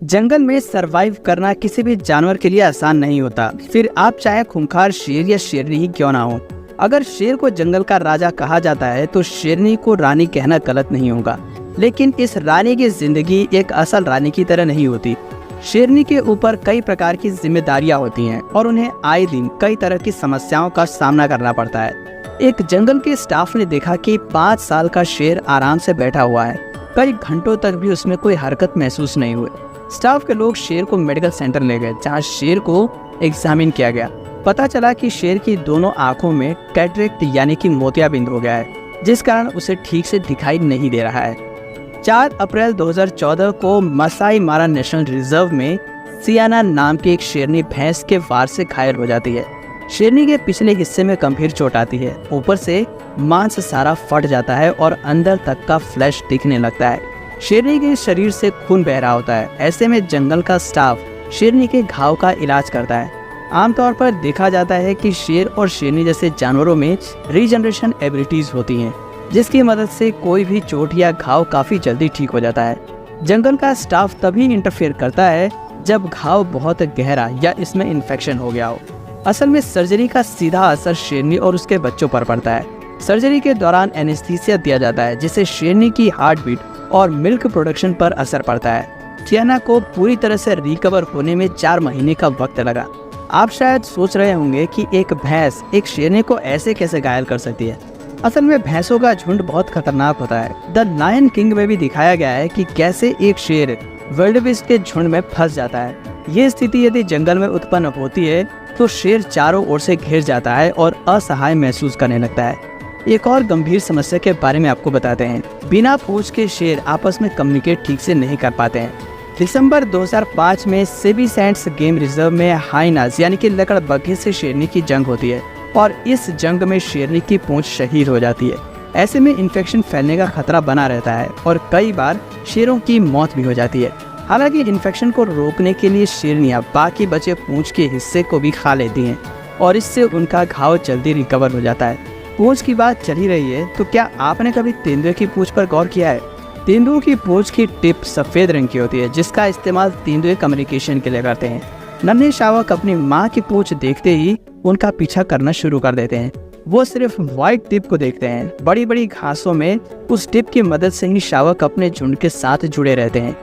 जंगल में सरवाइव करना किसी भी जानवर के लिए आसान नहीं होता, फिर आप चाहे खूंखार शेर या शेरनी ही क्यों ना हो। अगर शेर को जंगल का राजा कहा जाता है तो शेरनी को रानी कहना गलत नहीं होगा, लेकिन इस रानी की जिंदगी एक असल रानी की तरह नहीं होती। शेरनी के ऊपर कई प्रकार की जिम्मेदारियां होती हैं और उन्हें आए दिन कई तरह की समस्याओं का सामना करना पड़ता है। एक जंगल के स्टाफ ने देखा कि 5 साल का शेर आराम से बैठा हुआ है, कई घंटों तक भी उसमें कोई हरकत महसूस नहीं हुई। स्टाफ के लोग शेर को मेडिकल सेंटर ले गए, जहां शेर को एग्जामिन किया गया। पता चला कि शेर की दोनों आंखों में कैटरेक्ट यानी कि मोतियाबिंद हो गया है, जिस कारण उसे ठीक से दिखाई नहीं दे रहा है। 4 अप्रैल 2014 को मसाई मारा नेशनल रिजर्व में सियाना नाम की एक शेरनी भैंस के वार से घायल हो जाती है। शेरनी के पिछले हिस्से में गंभीर चोट आती है, ऊपर से मांस सारा फट जाता है और अंदर तक का फ्लैश दिखने लगता है। शेरनी के शरीर से खून बह रहा होता है। ऐसे में जंगल का स्टाफ शेरनी के घाव का इलाज करता है। आमतौर पर देखा जाता है कि शेर और शेरनी जैसे जानवरों में रीजनरेशन एबिलिटीज होती हैं, जिसकी मदद से कोई भी चोट या घाव काफी जल्दी ठीक हो जाता है। जंगल का स्टाफ तभी इंटरफेयर करता है जब घाव बहुत गहरा या इसमें इन्फेक्शन हो गया हो। असल में सर्जरी का सीधा असर शेरनी और उसके बच्चों पर पड़ता है। सर्जरी के दौरान एनेस्थीसिया दिया जाता है, जिससे शेरनी की हार्ट बीट और मिल्क प्रोडक्शन पर असर पड़ता है। सियाना को पूरी तरह से रिकवर होने में 4 महीने का वक्त लगा। आप शायद सोच रहे होंगे कि एक भैंस एक शेरनी को ऐसे कैसे घायल कर सकती है। असल में भैंसों का झुंड बहुत खतरनाक होता है। द लायन किंग में भी दिखाया गया है कि कैसे एक शेर विल्डबीस्ट के झुंड में फंस जाता है। ये स्थिति यदि जंगल में उत्पन्न होती है तो शेर चारों ओर से घिर जाता है और असहाय महसूस करने लगता है। एक और गंभीर समस्या के बारे में आपको बताते हैं। बिना पूंछ के शेर आपस में कम्युनिकेट ठीक से नहीं कर पाते हैं। दिसंबर 2005 में सेबी सैंड्स गेम रिजर्व में हाइनास यानी कि लकड़बग्घे से शेरनी की जंग होती है और इस जंग में शेरनी की पूंछ शहीद हो जाती है। ऐसे में इन्फेक्शन फैलने का खतरा बना रहता है और कई बार शेरों की मौत भी हो जाती है। हालांकि इन्फेक्शन को रोकने के लिए शेरनियां बाकी बचे पूंछ के हिस्से को भी खा लेती हैं और इससे उनका घाव जल्दी रिकवर हो जाता है। पूंछ की बात चली रही है तो क्या आपने कभी तेंदुए की पूंछ पर गौर किया है? तेंदुओं की पूंछ की टिप सफेद रंग की होती है, जिसका इस्तेमाल तेंदुए कम्युनिकेशन के लिए करते हैं। नन्हे शावक अपनी माँ की पूंछ देखते ही उनका पीछा करना शुरू कर देते हैं। वो सिर्फ व्हाइट टिप को देखते हैं। बड़ी बड़ी घासों में उस टिप की मदद से ही शावक अपने झुंड के साथ जुड़े रहते हैं।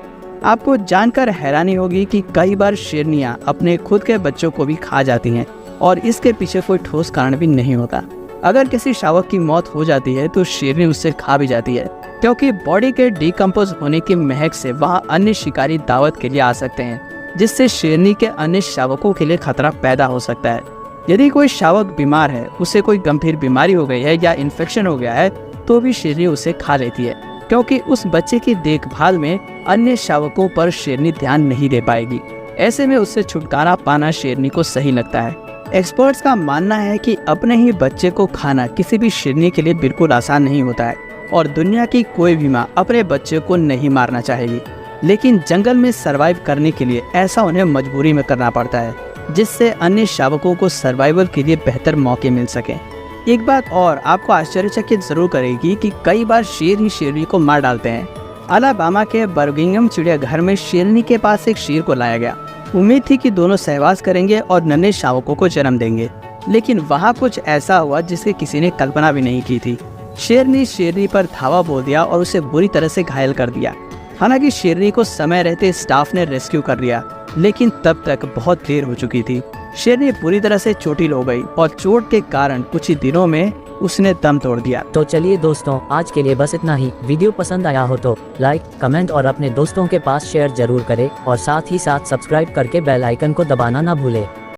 आपको जानकर हैरानी होगी कि कई बार शेरनियां अपने खुद के बच्चों को भी खा जाती हैं और इसके पीछे कोई ठोस कारण भी नहीं होता। अगर किसी शावक की मौत हो जाती है तो शेरनी उससे खा भी जाती है, क्योंकि बॉडी के डिकम्पोज होने की महक से वहां अन्य शिकारी दावत के लिए आ सकते हैं, जिससे शेरनी के अन्य शावकों के लिए खतरा पैदा हो सकता है। यदि कोई शावक बीमार है, उसे कोई गंभीर बीमारी हो गई है या इन्फेक्शन हो गया है, तो भी शेरनी उसे खा लेती है, क्योंकि उस बच्चे की देखभाल में अन्य शावकों पर शेरनी ध्यान नहीं दे पाएगी। ऐसे में उससे छुटकारा पाना शेरनी को सही लगता है। एक्सपर्ट्स का मानना है कि अपने ही बच्चे को खाना किसी भी शेरनी के लिए बिल्कुल आसान नहीं होता है और दुनिया की कोई भी माँ अपने बच्चे को नहीं मारना चाहेगी, लेकिन जंगल में सरवाइव करने के लिए ऐसा उन्हें मजबूरी में करना पड़ता है, जिससे अन्य शावकों को सर्वाइवल के लिए बेहतर मौके मिल सकें। एक बात और आपको आश्चर्यचकित जरूर करेगी कि कई बार शेर ही शेरनी को मार डालते हैं। अलाबामा के बर्मिंघम चिड़ियाघर में शेरनी के पास एक शेर को लाया गया। उम्मीद थी कि दोनों सहवास करेंगे और नन्हे शावकों को जन्म देंगे, लेकिन वहाँ कुछ ऐसा हुआ जिसकी किसी ने कल्पना भी नहीं की थी। शेर ने शेरनी पर धावा बोल दिया और उसे बुरी तरह से घायल कर दिया। हालांकि शेरनी को समय रहते स्टाफ ने रेस्क्यू कर लिया, लेकिन तब तक बहुत देर हो चुकी थी। शेरनी पूरी तरह से चोटिल हो गई और चोट के कारण कुछ ही दिनों में उसने दम तोड़ दिया। तो चलिए दोस्तों, आज के लिए बस इतना ही। वीडियो पसंद आया हो तो लाइक, कमेंट और अपने दोस्तों के पास शेयर जरूर करें और साथ ही साथ सब्सक्राइब करके बेल आइकन को दबाना ना भूलें।